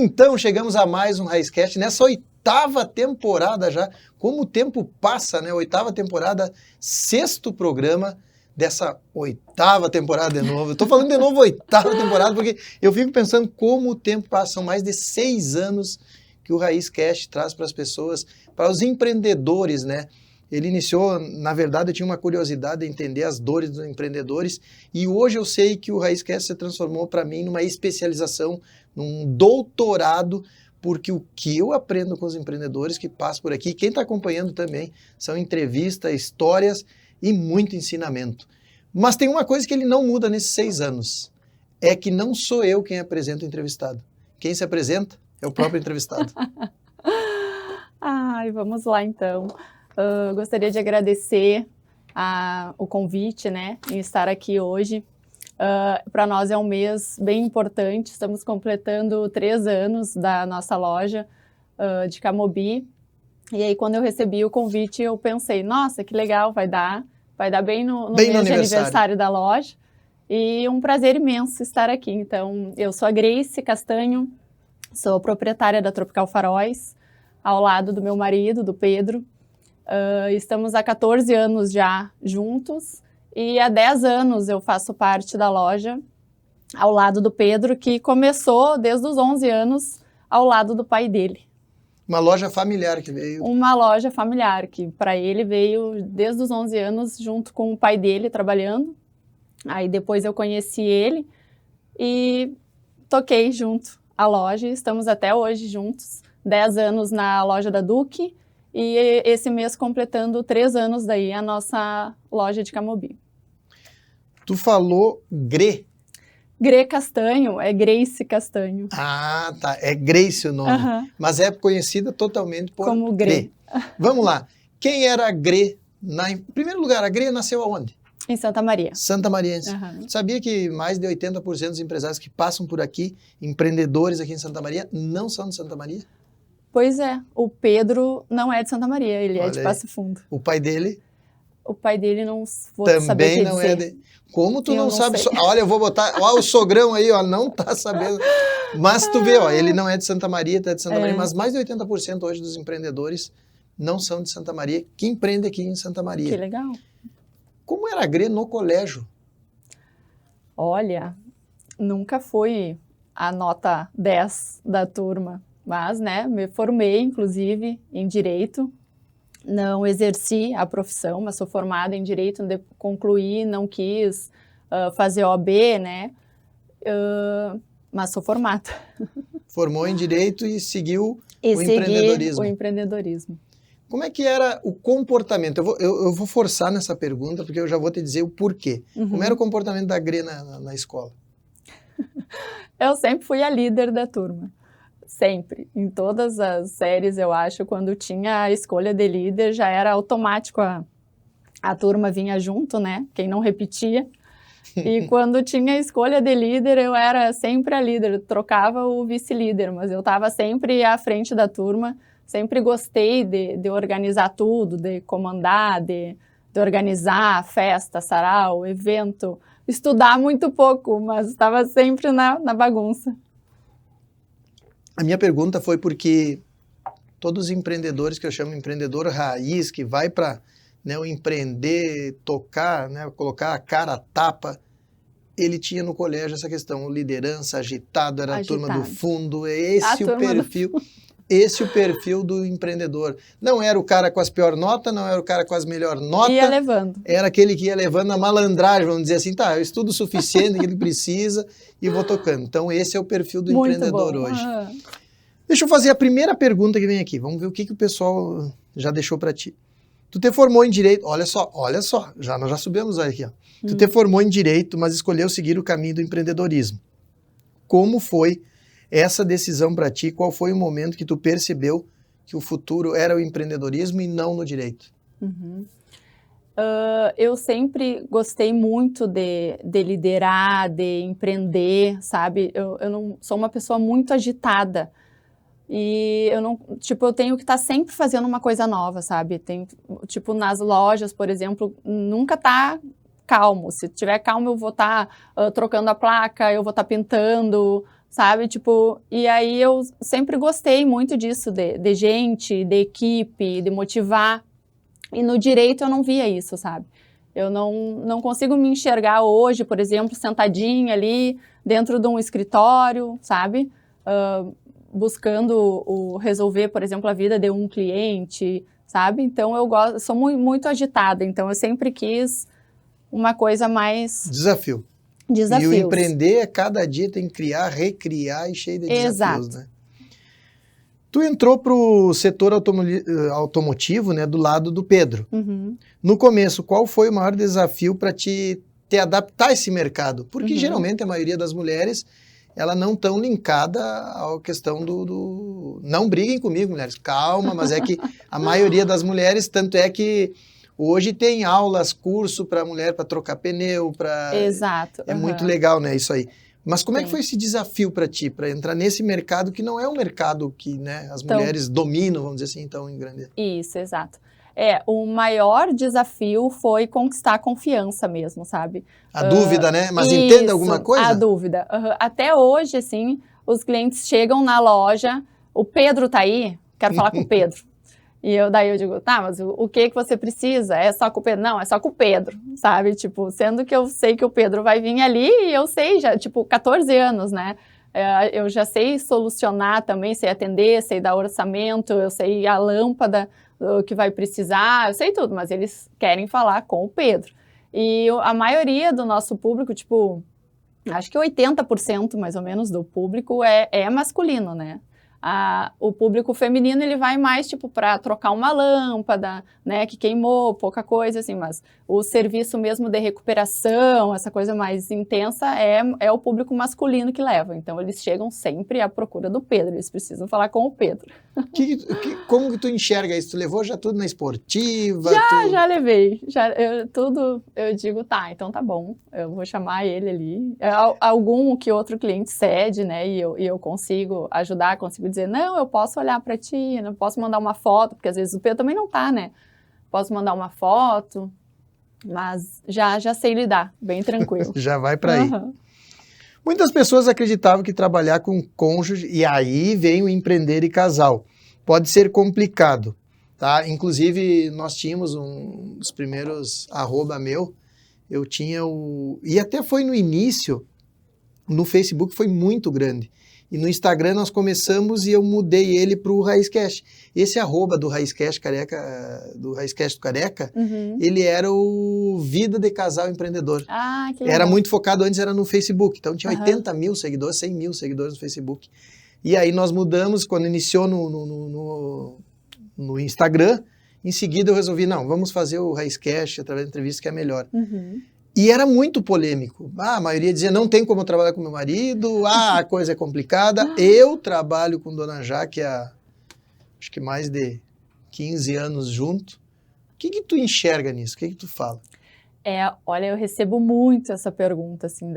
Então, chegamos a mais um Raizcast, nessa 8ª temporada já. Como o tempo passa, né? 8ª temporada, 6º programa dessa 8ª temporada de novo. Eu tô falando de novo 8ª temporada porque eu fico pensando como o tempo passa. São mais de 6 anos que o Raizcast traz para as pessoas, para os empreendedores, né? Ele iniciou, na verdade, eu tinha uma curiosidade de entender as dores dos empreendedores e hoje eu sei que o Raizcast se transformou para mim numa especialização, num doutorado, porque o que eu aprendo com os empreendedores que passam por aqui, quem está acompanhando também, são entrevistas, histórias e muito ensinamento. Mas tem uma coisa que ele não muda nesses 6 anos, é que não sou eu quem apresenta o entrevistado. Quem se apresenta é o próprio entrevistado. Ai, vamos lá então. Gostaria de agradecer o convite, né, em estar aqui hoje. Para nós é um mês bem importante, estamos completando 3 anos da nossa loja de Camobi. E aí, quando eu recebi o convite, eu pensei, nossa, que legal, vai dar bem no mês de aniversário da loja. E um prazer imenso estar aqui. Então, eu sou a Grace Castanho, sou proprietária da Tropical Faróis, ao lado do meu marido, do Pedro. Estamos há 14 anos já juntos e há 10 anos eu faço parte da loja ao lado do Pedro, que começou desde os 11 anos ao lado do pai dele. Uma loja familiar que veio. Uma loja familiar que para ele veio desde os 11 anos junto com o pai dele trabalhando. Aí depois eu conheci ele e toquei junto a loja e estamos até hoje juntos. 10 anos na loja da Duque. E esse mês completando 3 anos daí a nossa loja de Camobi. Tu falou Gre. Gre Castanho, é Grace Castanho. Ah, tá. É Grace o nome. Mas é conhecida totalmente por como Gre. Vamos lá. Quem era a Gre? Em primeiro lugar, a Gre nasceu aonde? Em Santa Maria. Santa Mariense. Sabia que mais de 80% dos empresários que passam por aqui, empreendedores aqui em Santa Maria, não são de Santa Maria? Pois é, o Pedro não é de Santa Maria, ele é de Passo Fundo. O pai dele? O pai dele não vou também saber o que não dizer. É de... Como tu não sabe? Olha, eu vou botar... Olha o sogrão aí, ó, não tá sabendo. Mas tu vê, ó, ele não é de Santa Maria, tá de Santa Maria, mas mais de 80% hoje dos empreendedores não são de Santa Maria, que empreende aqui em Santa Maria. Que legal. Como era a Gre no colégio? Olha, nunca fui a nota 10 da turma. Mas, né, me formei, inclusive, em Direito, não exerci a profissão, mas sou formada em Direito, concluí, não quis fazer OAB, né, mas sou formada. Formou em Direito e seguiu o empreendedorismo. O empreendedorismo. Como é que era o comportamento? Eu vou forçar nessa pergunta, porque eu já vou te dizer o porquê. Como era o comportamento da Gre na escola? Eu sempre fui a líder da turma. Sempre. Em todas as séries, eu acho, quando tinha a escolha de líder, já era automático, a turma vinha junto, né? Quem não repetia. E quando tinha a escolha de líder, eu era sempre a líder, eu trocava o vice-líder, mas eu estava sempre à frente da turma, sempre gostei de organizar tudo, de comandar, de organizar a festa, sarau, evento, estudar muito pouco, mas estava sempre na bagunça. A minha pergunta foi porque todos os empreendedores que eu chamo de empreendedor raiz, que vai para, né, o empreender, tocar, né, colocar a cara a tapa, ele tinha no colégio essa questão, liderança, agitado, era a turma do fundo, esse o perfil do empreendedor. Não era o cara com as piores notas, não era o cara com as melhores notas. Ia levando. Era aquele que ia levando a malandragem, vamos dizer assim, tá, eu estudo o suficiente que ele precisa e vou tocando. Então esse é o perfil do empreendedor hoje. Deixa eu fazer a primeira pergunta que vem aqui. Vamos ver o que o pessoal já deixou para ti. Tu te formou em Direito, olha só, nós já subimos aqui, ó. Tu te formou em Direito, mas escolheu seguir o caminho do empreendedorismo. Como foi essa decisão para ti? Qual foi o momento que tu percebeu que o futuro era o empreendedorismo e não no Direito? Eu sempre gostei muito de liderar, de empreender, sabe? Eu não sou uma pessoa muito agitada. E eu tenho que estar sempre fazendo uma coisa nova, sabe? Tipo, nas lojas, por exemplo, nunca tá calmo. Se tiver calmo, eu vou estar trocando a placa, eu vou estar pintando, sabe? Tipo, e aí eu sempre gostei muito disso, de gente, de equipe, de motivar. E no direito eu não via isso, sabe? Eu não consigo me enxergar hoje, por exemplo, sentadinha ali dentro de um escritório, sabe? Buscando resolver, por exemplo, a vida de um cliente, sabe? Então eu sou muito agitada, então eu sempre quis uma coisa mais... Desafio. Desafios. E o empreender, cada dia tem que criar, recriar e cheio de desafios, Exato. né? Tu entrou para o setor automotivo, né, do lado do Pedro. Uhum. No começo, qual foi o maior desafio para te adaptar a esse mercado? Porque geralmente a maioria das mulheres, ela não tão linkada à questão do... Não briguem comigo, mulheres, calma, mas é que a maioria das mulheres, tanto é que hoje tem aulas, curso para mulher, para trocar pneu, para... Exato. É muito legal, né, isso aí. Mas como é que foi esse desafio para ti, para entrar nesse mercado que não é um mercado que, né, as mulheres dominam, vamos dizer assim, então, em grande... Isso, exato. O maior desafio foi conquistar a confiança mesmo, sabe? A dúvida, né? Mas isso, entende alguma coisa? A dúvida. Até hoje, assim, os clientes chegam na loja, o Pedro tá aí? Quero falar com o Pedro. E daí eu digo, tá, mas o que você precisa? É só com o Pedro? Não, é só com o Pedro, sabe? Tipo, sendo que eu sei que o Pedro vai vir ali e eu sei já, tipo, 14 anos, né? Eu já sei solucionar também, sei atender, sei dar orçamento, eu sei a lâmpada que vai precisar, eu sei tudo, mas eles querem falar com o Pedro. E a maioria do nosso público, tipo, acho que 80% mais ou menos do público é masculino, né? O público feminino, ele vai mais, tipo, para trocar uma lâmpada, né, que queimou, pouca coisa, assim, mas o serviço mesmo de recuperação, essa coisa mais intensa, é o público masculino que leva. Então, eles chegam sempre à procura do Pedro, eles precisam falar com o Pedro. Como que tu enxerga isso? Tu levou já tudo na esportiva? Já levei. Eu digo, tá, então tá bom, eu vou chamar ele ali. Algum que outro cliente cede, né, e eu consigo ajudar, consigo dizer, não, eu posso olhar para ti, não posso mandar uma foto, porque às vezes o Pedro também não tá, né? Posso mandar uma foto, mas já sei lidar, bem tranquilo. Já vai para aí. Muitas pessoas acreditavam que trabalhar com cônjuge, e aí vem o empreender e casal, pode ser complicado, tá? Inclusive, nós tínhamos um dos primeiros @meu, eu tinha e até foi no início, no Facebook foi muito grande. E no Instagram nós começamos e eu mudei ele para o Raizcast. Esse @ do Raizcast Careca, do Raizcast do Careca, ele era o Vida de Casal Empreendedor. Ah, que legal. Era muito focado, antes era no Facebook. Então tinha 80 mil seguidores, 100 mil seguidores no Facebook. E aí nós mudamos, quando iniciou no Instagram, em seguida eu resolvi, não, vamos fazer o Raizcast através da entrevista que é melhor. E era muito polêmico. A maioria dizia, não tem como eu trabalhar com meu marido, a coisa é complicada. Eu trabalho com Dona Jaque há, acho que mais de 15 anos junto. O que tu enxerga nisso? O que tu fala? Olha, eu recebo muito essa pergunta, assim,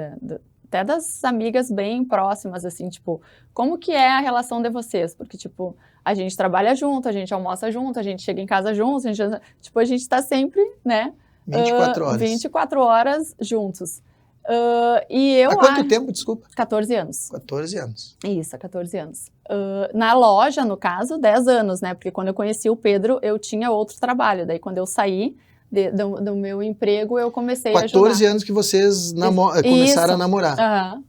até das amigas bem próximas, assim, tipo, como que é a relação de vocês? Porque, tipo, a gente trabalha junto, a gente almoça junto, a gente chega em casa junto, a gente tá sempre, né? 24 horas. 24 horas juntos. E eu há quanto tempo, desculpa? 14 anos. 14 anos. Isso, há 14 anos. Na loja, no caso, 10 anos, né? Porque quando eu conheci o Pedro, eu tinha outro trabalho. Daí, quando eu saí do meu emprego, eu comecei a ajudar. 14 anos que vocês começaram a namorar.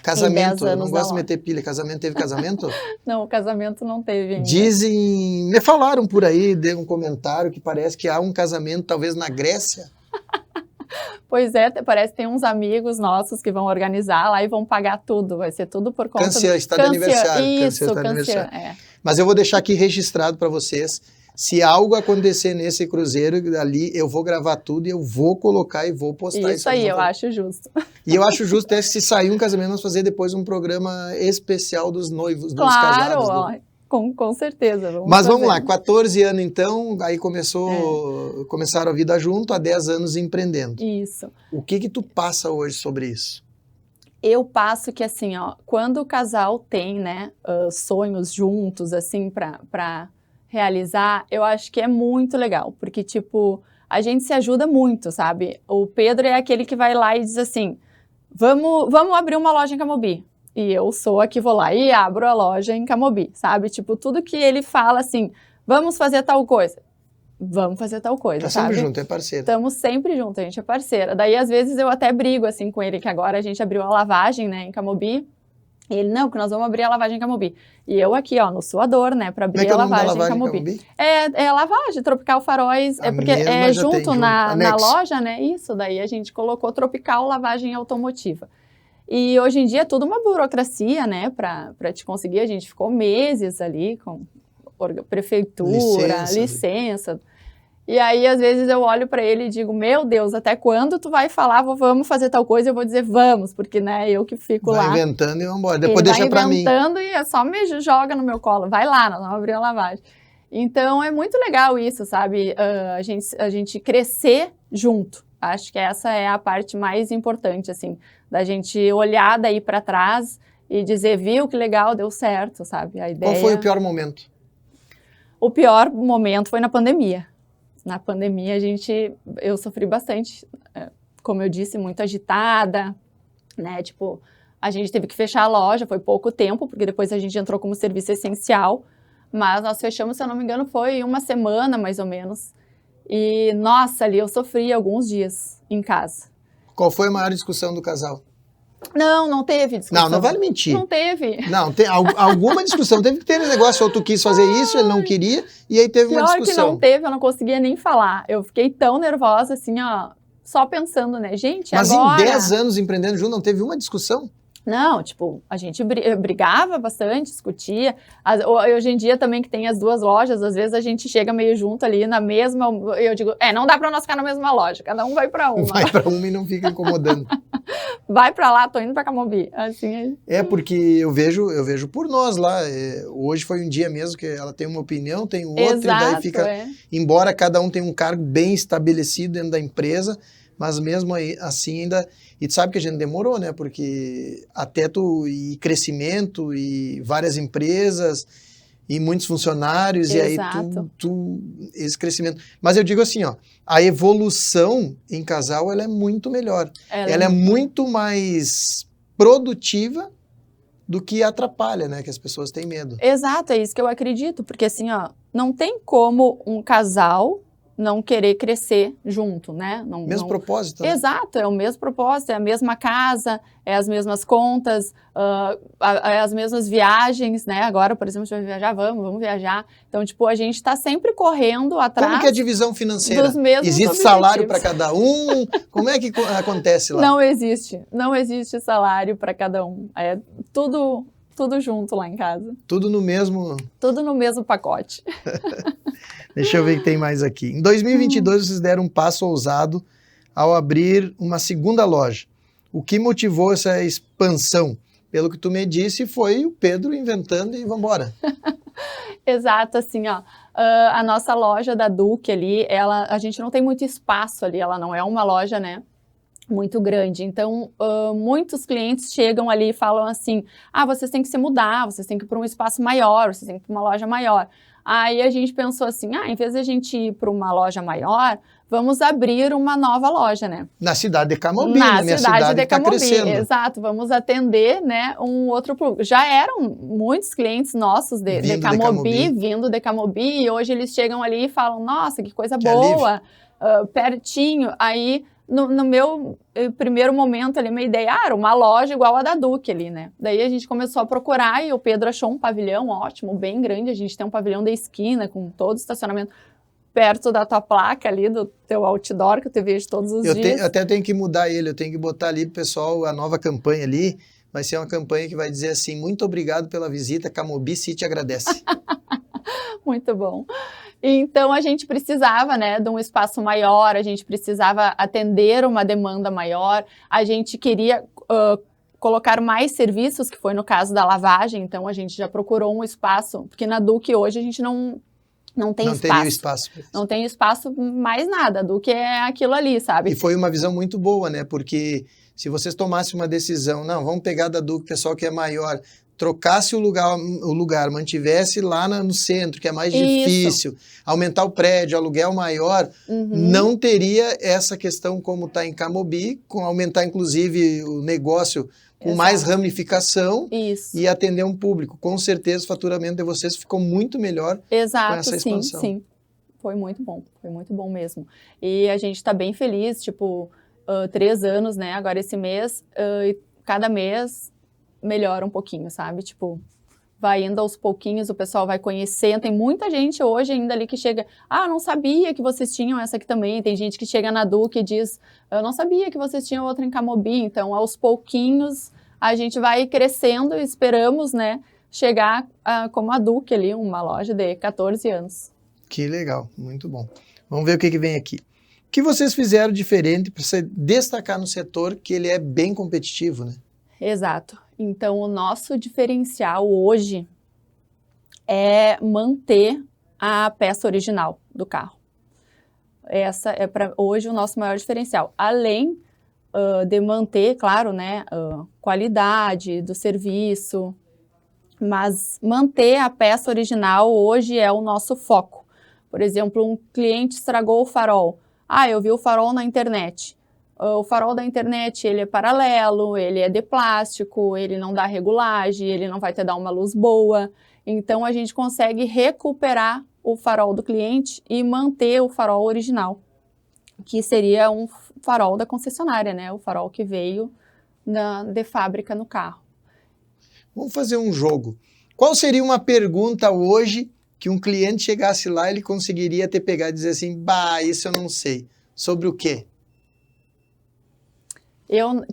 Casamento, eu não gosto de meter pilha. Casamento, teve casamento? Não, o casamento não teve ainda. Dizem, me falaram por aí, deu um comentário que parece que há um casamento talvez na Grécia. Pois é, parece que tem uns amigos nossos que vão organizar lá e vão pagar tudo, vai ser tudo por conta Cancian, está de aniversário. Isso, Cancian, aniversário. É. Mas eu vou deixar aqui registrado para vocês, se algo acontecer nesse cruzeiro ali, eu vou gravar tudo e eu vou colocar e vou postar. Isso aí, eu acho justo. E eu acho justo até se sair um casamento, nós fazer depois um programa especial dos noivos, dos casados. Claro, com certeza. Mas vamos lá, 14 anos então, aí começaram a vida junto, há 10 anos empreendendo. Isso. O que tu passa hoje sobre isso? Eu passo que assim, quando o casal tem, né, sonhos juntos, assim, para realizar, eu acho que é muito legal, porque, tipo, a gente se ajuda muito, sabe? O Pedro é aquele que vai lá e diz assim, vamos abrir uma loja em Camobi. E eu sou a que vou lá e abro a loja em Camobi, sabe? Tipo, tudo que ele fala assim, vamos fazer tal coisa. Vamos fazer tal coisa, Tá sabe? sempre junto, é parceiro. Estamos sempre juntos, a gente é parceira. Daí, às vezes, eu até brigo, assim, com ele, que agora a gente abriu a lavagem, né, em Camobi. E ele, não, porque nós vamos abrir a lavagem em Camobi. E eu aqui, ó, no suador, né, para abrir a lavagem em Camobi. É a lavagem, Tropical Faróis, é porque é junto na loja, né, isso, daí a gente colocou Tropical Lavagem Automotiva. E hoje em dia é tudo uma burocracia, né, para te conseguir. A gente ficou meses ali com prefeitura, licença. E aí, às vezes, eu olho para ele e digo, meu Deus, até quando tu vai falar, vamos fazer tal coisa? Eu vou dizer, vamos, porque, né, eu que fico lá. Vai inventando e vamos embora. Depois deixa para mim. Vai inventando e só me joga no meu colo. Vai lá, nós vamos abrir a lavagem. Então, é muito legal isso, sabe? A gente crescer junto. Acho que essa é a parte mais importante, assim, da gente olhar daí para trás e dizer, viu, que legal, deu certo, sabe? A ideia... Qual foi o pior momento? O pior momento foi na pandemia. Na pandemia, eu sofri bastante, como eu disse, muito agitada, né? Tipo, a gente teve que fechar a loja, foi pouco tempo, porque depois a gente entrou como serviço essencial, mas nós fechamos, se eu não me engano, foi uma semana, mais ou menos. E, nossa, ali eu sofri alguns dias em casa. Qual foi a maior discussão do casal? Não teve discussão. Não vale mentir. Não teve. Não, tem alguma discussão. Teve que ter esse negócio, ou tu quis fazer isso, ele não queria, e aí teve uma discussão. Pior que não teve, eu não conseguia nem falar. Eu fiquei tão nervosa, assim, ó, só pensando, né, gente, Mas agora... em 10 anos empreendendo junto, não teve uma discussão? Não, tipo, a gente brigava bastante, discutia. Hoje em dia também que tem as duas lojas, às vezes a gente chega meio junto ali na mesma, eu digo, não dá pra nós ficar na mesma loja, cada um vai pra uma. Vai pra uma e não fica incomodando. Vai pra lá, tô indo pra Camobi, assim. Porque eu vejo por nós lá, hoje foi um dia mesmo que ela tem uma opinião, tem outra, exato, e daí fica, embora cada um tenha um cargo bem estabelecido dentro da empresa, mas mesmo assim ainda, e tu sabe que a gente demorou, né, porque até e crescimento, e várias empresas, e muitos funcionários, exato. e aí esse crescimento. Mas eu digo assim, ó, a evolução em casal, ela é muito melhor. Ela é muito mais produtiva do que atrapalha, né, que as pessoas têm medo. Exato, é isso que eu acredito, porque assim, ó, não tem como um casal não querer crescer junto, né? Mesmo propósito, né? Exato, é o mesmo propósito, é a mesma casa, é as mesmas contas, é as mesmas viagens, né? Agora, por exemplo, a gente vai viajar, vamos viajar. Então, tipo, a gente está sempre correndo atrás. Como que é a divisão financeira? Dos mesmos existe objetivos. Salário para cada um? Como é que acontece lá? Não existe salário para cada um. É tudo junto lá em casa. Tudo no mesmo... Tudo no mesmo pacote. Deixa eu ver o que tem mais aqui. Em 2022, vocês deram um passo ousado ao abrir uma segunda loja. O que motivou essa expansão? Pelo que tu me disse, foi o Pedro inventando e vambora. Exato, assim, ó. A nossa loja da Duque ali, a gente não tem muito espaço ali, ela não é uma loja, né, muito grande. Então, muitos clientes chegam ali e falam assim, vocês têm que se mudar, vocês têm que ir para um espaço maior, vocês têm que ir para uma loja maior. Aí a gente pensou assim, em vez de a gente ir para uma loja maior, vamos abrir uma nova loja, né? Na cidade de Camobi, na minha cidade que está crescendo. Exato, vamos atender, né, um outro público. Já eram muitos clientes nossos de Camobi, vindo de Camobi, e hoje eles chegam ali e falam, nossa, que coisa boa, pertinho. Aí, no meu primeiro momento ali, minha ideia era uma loja igual a da Duque ali, né? Daí a gente começou a procurar e o Pedro achou um pavilhão ótimo, bem grande. A gente tem um pavilhão da esquina com todo o estacionamento perto da tua placa ali, do teu outdoor que eu te vejo todos os dias. Eu até tenho que mudar ele, eu tenho que botar ali pro pessoal a nova campanha ali. Vai ser uma campanha que vai dizer assim, muito obrigado pela visita, Camobi City agradece. Muito bom. Então, a gente precisava, né, de um espaço maior, a gente precisava atender uma demanda maior, a gente queria colocar mais serviços, que foi no caso da lavagem, então a gente já procurou um espaço, porque na Duque hoje a gente não tem espaço. Não teria espaço. Não tem espaço mais nada, do que é aquilo ali, sabe? E foi uma visão muito boa, né? Porque se vocês tomassem uma decisão, não, vamos pegar da Duque, pessoal que é maior, trocasse o lugar, mantivesse lá no centro, que é mais Isso. difícil, aumentar o prédio, aluguel maior, não teria essa questão como está em Camobi, com aumentar inclusive o negócio com Exato. mais ramificação Isso. e atender um público. Com certeza o faturamento de vocês ficou muito melhor com Exato, essa sim, expansão. sim. Foi muito bom mesmo. E a gente está bem feliz, tipo, 3 anos, né? Agora esse mês, e cada mês melhora um pouquinho, sabe? Tipo, vai indo aos pouquinhos, o pessoal vai conhecendo. Tem muita gente hoje ainda ali que chega, não sabia que vocês tinham essa aqui também. Tem gente que chega na Duque e diz, eu não sabia que vocês tinham outra em Camobi. Então, aos pouquinhos, a gente vai crescendo e esperamos, né, chegar como a Duque ali, uma loja de 14 anos. Que legal, muito bom. Vamos ver o que vem aqui. O que vocês fizeram diferente para você destacar no setor que ele é bem competitivo, né? Exato. Então, o nosso diferencial hoje é manter a peça original do carro. Essa é para hoje o nosso maior diferencial. Além de manter, claro, né, qualidade do serviço, mas manter a peça original hoje é o nosso foco. Por exemplo, um cliente estragou o farol. Eu vi o farol na internet. O farol da internet, ele é paralelo, ele é de plástico, ele não dá regulagem, ele não vai te dar uma luz boa. Então, a gente consegue recuperar o farol do cliente e manter o farol original, que seria um farol da concessionária, né? O farol que veio de fábrica no carro. Vamos fazer um jogo. Qual seria uma pergunta hoje que um cliente chegasse lá e ele conseguiria te pegar e dizer assim, isso eu não sei. Sobre o quê?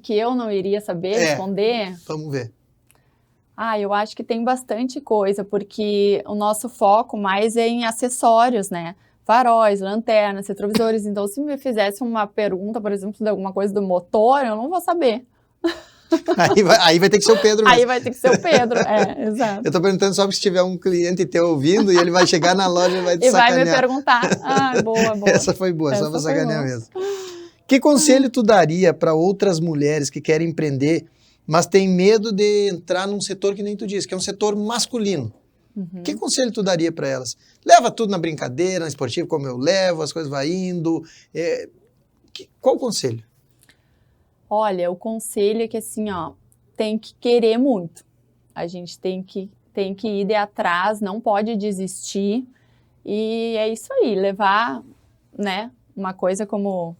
Que eu não iria saber responder? Vamos ver. Eu acho que tem bastante coisa, porque o nosso foco mais é em acessórios, né? Faróis, lanternas, retrovisores. Então, se me fizesse uma pergunta, por exemplo, de alguma coisa do motor, eu não vou saber. Aí vai ter que ser o Pedro mesmo. Aí vai ter que ser o Pedro, exato. Eu tô perguntando só porque se tiver um cliente teu ouvindo e ele vai chegar na loja e vai te sacanear. E vai me perguntar. Boa. Essa foi boa, só pra sacanear mesmo. Que conselho tu daria para outras mulheres que querem empreender, mas têm medo de entrar num setor que nem tu disse, que é um setor masculino? Que conselho tu daria para elas? Leva tudo na brincadeira, na esportiva, como eu levo, as coisas vão indo. Qual o conselho? Olha, o conselho é que assim, tem que querer muito. A gente tem que ir de atrás, não pode desistir. E é isso aí, levar, né, uma coisa como...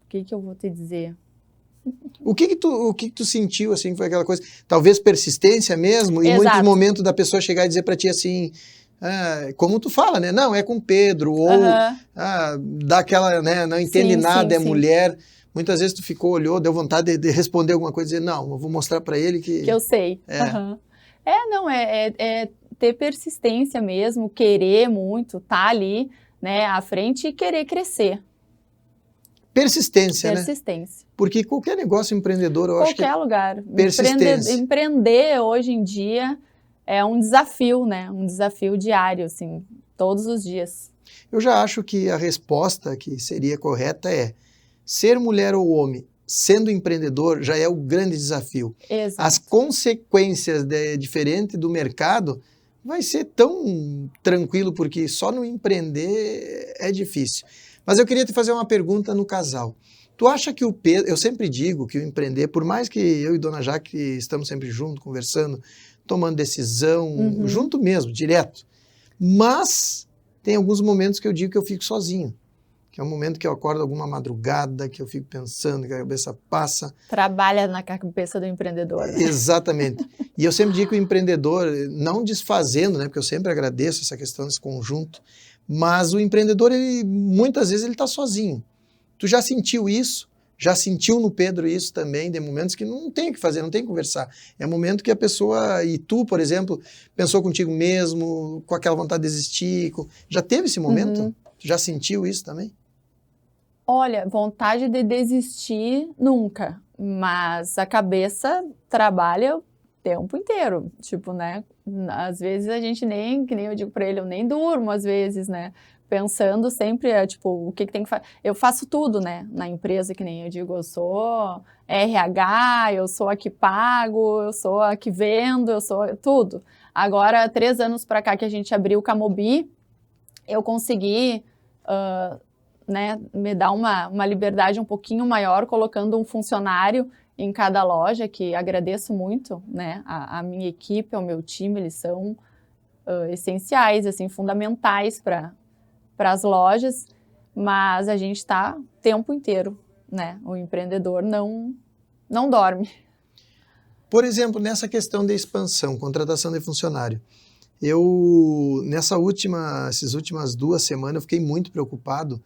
O que eu vou te dizer? O que tu sentiu, assim, foi aquela coisa, talvez persistência mesmo, e muitos momentos da pessoa chegar e dizer para ti assim, como tu fala, né, não, é com Pedro, ou dá aquela, né, não entende nada, é mulher. Muitas vezes tu olhou, deu vontade de responder alguma coisa e dizer, não, eu vou mostrar para ele que eu sei. É ter persistência mesmo, querer muito, tá ali, né, à frente e querer crescer. Persistência, né? Persistência. Porque qualquer negócio empreendedor, eu acho que... Qualquer lugar. Persistência. Empreender hoje em dia é um desafio, né? Um desafio diário, assim, todos os dias. Eu já acho que a resposta que seria correta é ser mulher ou homem, sendo empreendedor, já é o grande desafio. Exato. As consequências diferente do mercado vai ser tão tranquilo, porque só no empreender é difícil. Mas eu queria te fazer uma pergunta no casal. Tu acha que o Pedro, eu sempre digo que o empreender, por mais que eu e Dona Jaque estamos sempre juntos, conversando, tomando decisão, junto mesmo, direto, mas tem alguns momentos que eu digo que eu fico sozinho. Que é um momento que eu acordo alguma madrugada, que eu fico pensando, que a cabeça passa. Trabalha na cabeça do empreendedor. Né? Exatamente. E eu sempre digo que o empreendedor, não desfazendo, né, porque eu sempre agradeço essa questão desse conjunto, mas o empreendedor, muitas vezes, ele está sozinho. Tu já sentiu isso? Já sentiu no Pedro isso também, de momentos que não tem o que fazer, não tem que conversar. É um momento que a pessoa, e tu, por exemplo, pensou contigo mesmo, com aquela vontade de desistir. Já teve esse momento? Tu já sentiu isso também? Olha, vontade de desistir nunca, mas a cabeça trabalha o tempo inteiro, tipo, né? Às vezes a gente nem, que nem eu digo para ele, eu nem durmo às vezes, né? pensando sempre, tipo, o que tem que fazer. Eu faço tudo, né, na empresa, que nem eu digo, eu sou RH, eu sou a que pago, eu sou a que vendo, eu sou tudo. Agora, 3 anos para cá que a gente abriu o Camobi, eu consegui, né, me dar uma liberdade um pouquinho maior, colocando um funcionário em cada loja, que agradeço muito, né, a minha equipe, ao meu time, eles são essenciais, assim, fundamentais para as lojas, mas a gente está o tempo inteiro, né? O empreendedor não dorme. Por exemplo, nessa questão da expansão, contratação de funcionário, essas últimas 2 semanas, eu fiquei muito preocupado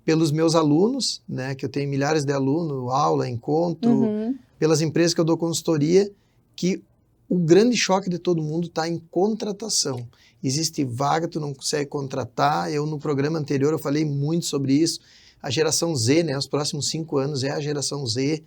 pelos meus alunos, né? Que eu tenho milhares de alunos, aula, encontro, pelas empresas que eu dou consultoria, que o grande choque de todo mundo está em contratação. Existe vaga, tu não consegue contratar. Eu, no programa anterior, eu falei muito sobre isso. A geração Z, né, os próximos 5 anos, é a geração Z.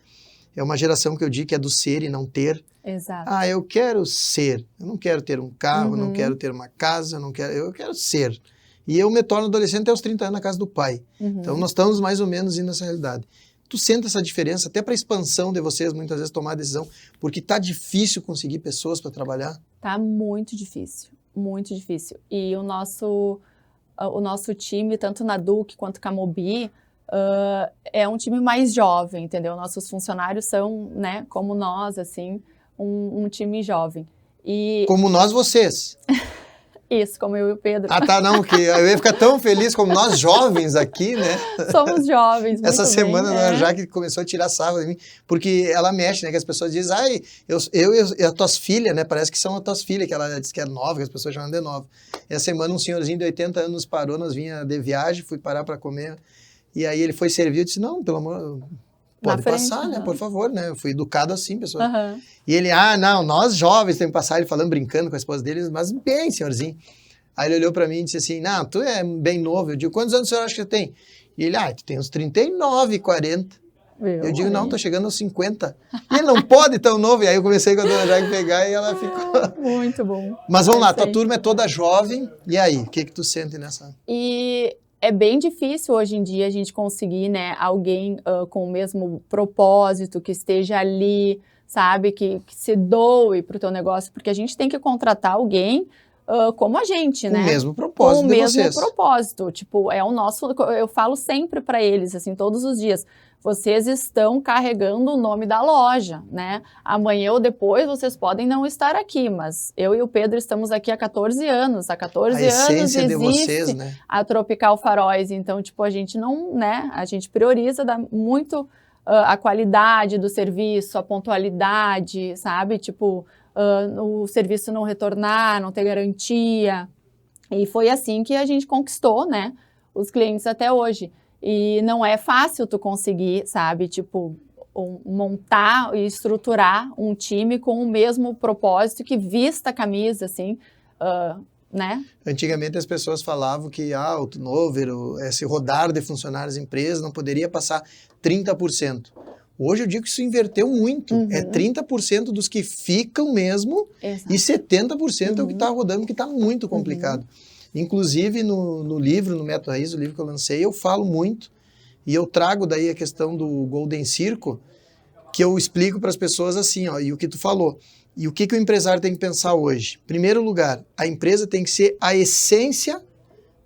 É uma geração que eu digo que é do ser e não ter. Exato. Ah, eu quero ser. Eu não quero ter um carro, eu não quero ter uma casa, eu quero ser. E eu me torno adolescente aos 30 anos na casa do pai. Então, nós estamos mais ou menos indo nessa realidade. Tu sente essa diferença, até para a expansão de vocês, muitas vezes, tomar a decisão, porque tá difícil conseguir pessoas para trabalhar? Tá muito difícil, muito difícil. E o nosso time, tanto na Duque quanto Camobi, é um time mais jovem, entendeu? Nossos funcionários são, né, como nós, assim, um time jovem. Como nós, vocês. Isso, como eu e o Pedro. Ah, tá, não, que eu ia ficar tão feliz como nós jovens aqui, né? Somos jovens, muito Essa semana bem, a Jaque começou a tirar sarro de mim, porque ela mexe, né, que as pessoas dizem, ai, eu e as tuas filhas, né, parece que são as tuas filhas, que ela diz que é nova, que as pessoas chamam de nova. E a semana um senhorzinho de 80 anos parou, nós vinha de viagem, fui parar para comer, e aí ele foi servir, eu disse, não, pelo amor... Pode passar, né? Por favor, né? Eu fui educado assim, pessoal. E ele, não, nós jovens temos que passar, ele falando, brincando com a esposa dele, mas bem, senhorzinho. Aí ele olhou pra mim e disse assim, não, tu é bem novo. Eu digo, quantos anos o senhor acha que você tem? E ele, tu tem uns 39, 40. Eu digo, não, tô chegando aos 50. E ele não pode tão novo. E aí eu comecei com a dona Jaque pegar e ela ficou... Muito bom. Mas vamos lá, tua turma é toda jovem. E aí, o que tu sente nessa... E... é bem difícil hoje em dia a gente conseguir, né, alguém com o mesmo propósito, que esteja ali, sabe, que se doe para o teu negócio, porque a gente tem que contratar alguém como a gente, né? Com o mesmo propósito com o mesmo vocês. Propósito, tipo, é o nosso, eu falo sempre para eles, assim, todos os dias, vocês estão carregando o nome da loja, né? Amanhã ou depois vocês podem não estar aqui, mas eu e o Pedro estamos aqui há 14 anos. Há 14 anos existe vocês, né? a Tropical Faróis. Então, tipo, a gente não, né? A gente prioriza muito a qualidade do serviço, a pontualidade, sabe? Tipo, o serviço não retornar, não ter garantia. E foi assim que a gente conquistou, né? Os clientes até hoje. E não é fácil tu conseguir, sabe, tipo, montar e estruturar um time com o mesmo propósito, que vista a camisa, assim, né? Antigamente as pessoas falavam que o turnover, esse rodar de funcionários em empresas não poderia passar 30%. Hoje eu digo que isso inverteu muito. É 30% dos que ficam mesmo. Exato. E 70% é o que está rodando, que está muito complicado. Inclusive, no livro, no Método Raiz, o livro que eu lancei, eu falo muito, e eu trago daí a questão do Golden Circle, que eu explico para as pessoas assim, e o que tu falou. E o que o empresário tem que pensar hoje? Em primeiro lugar, a empresa tem que ser a essência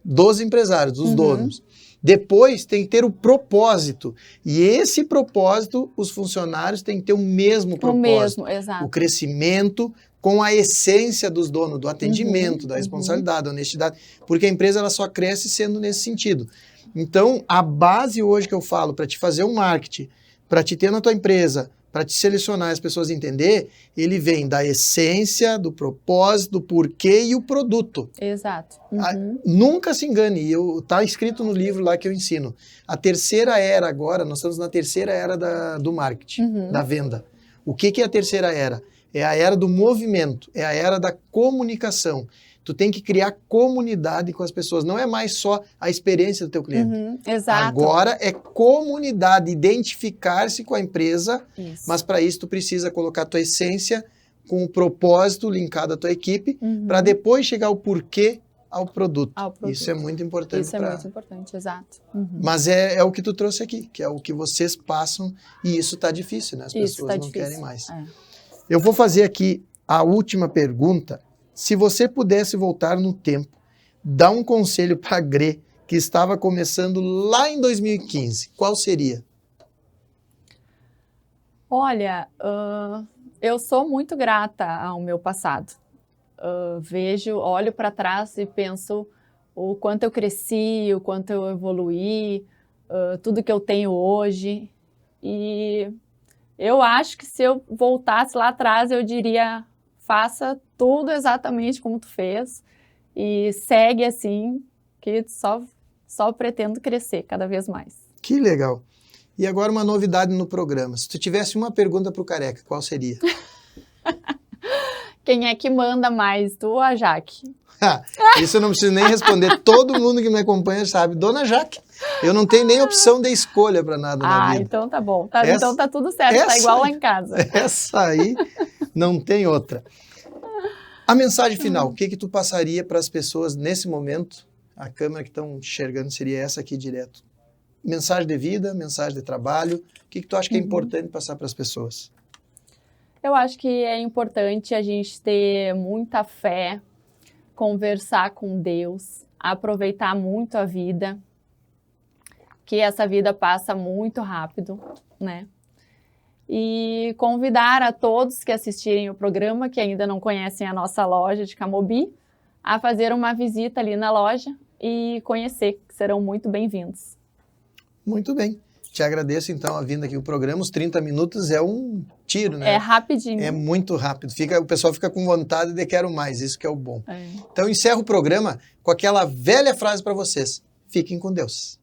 dos empresários, dos donos. Depois, tem que ter o propósito. E esse propósito, os funcionários têm que ter o mesmo propósito. O mesmo, exato. O crescimento com a essência dos donos, do atendimento, da responsabilidade, da honestidade. Porque a empresa ela só cresce sendo nesse sentido. Então, a base hoje que eu falo para te fazer um marketing, para te ter na tua empresa, para te selecionar as pessoas entender, ele vem da essência, do propósito, do porquê e o produto. Exato. Nunca se engane, tá escrito no livro lá que eu ensino. A terceira era agora, nós estamos na terceira era do marketing, da venda. O que é a terceira era? É a era do movimento, é a era da comunicação. Tu tem que criar comunidade com as pessoas, não é mais só a experiência do teu cliente. Exato. Agora é comunidade, identificar-se com a empresa, mas para isso tu precisa colocar a tua essência com o propósito linkado à tua equipe, para depois chegar ao porquê ao produto. Ao produto. Isso é muito importante. Isso é muito importante, exato. Mas é o que tu trouxe aqui, que é o que vocês passam, e isso está difícil, né? As pessoas não querem mais. Eu vou fazer aqui a última pergunta. Se você pudesse voltar no tempo, dar um conselho para a Grê, que estava começando lá em 2015, qual seria? Olha, eu sou muito grata ao meu passado. Olho para trás e penso o quanto eu cresci, o quanto eu evoluí, tudo que eu tenho hoje. E eu acho que se eu voltasse lá atrás, eu diria, faça tudo exatamente como tu fez e segue assim, que só pretendo crescer cada vez mais. Que legal. E agora uma novidade no programa. Se tu tivesse uma pergunta para o Careca, qual seria? Quem é que manda mais, tu ou a Jaque? Isso eu não preciso nem responder. Todo mundo que me acompanha sabe. Dona Jaque, eu não tenho nem opção de escolha para nada na vida. Então tá bom. Então tá tudo certo, tá igual lá em casa. Essa aí não tem outra. A mensagem final, o que tu passaria para as pessoas nesse momento? A câmera que estão enxergando seria essa aqui direto. Mensagem de vida, mensagem de trabalho. O que tu acha que é importante passar para as pessoas? Eu acho que é importante a gente ter muita fé, conversar com Deus, aproveitar muito a vida, que essa vida passa muito rápido, né? E convidar a todos que assistirem o programa, que ainda não conhecem a nossa loja de Camobi, a fazer uma visita ali na loja e conhecer, que serão muito bem-vindos. Muito bem. Te agradeço, então, a vinda aqui ao programa. Os 30 minutos é um tiro, né? É rapidinho. É muito rápido. O pessoal fica com vontade de quero mais, isso que é o bom. Então, encerro o programa com aquela velha frase para vocês. Fiquem com Deus.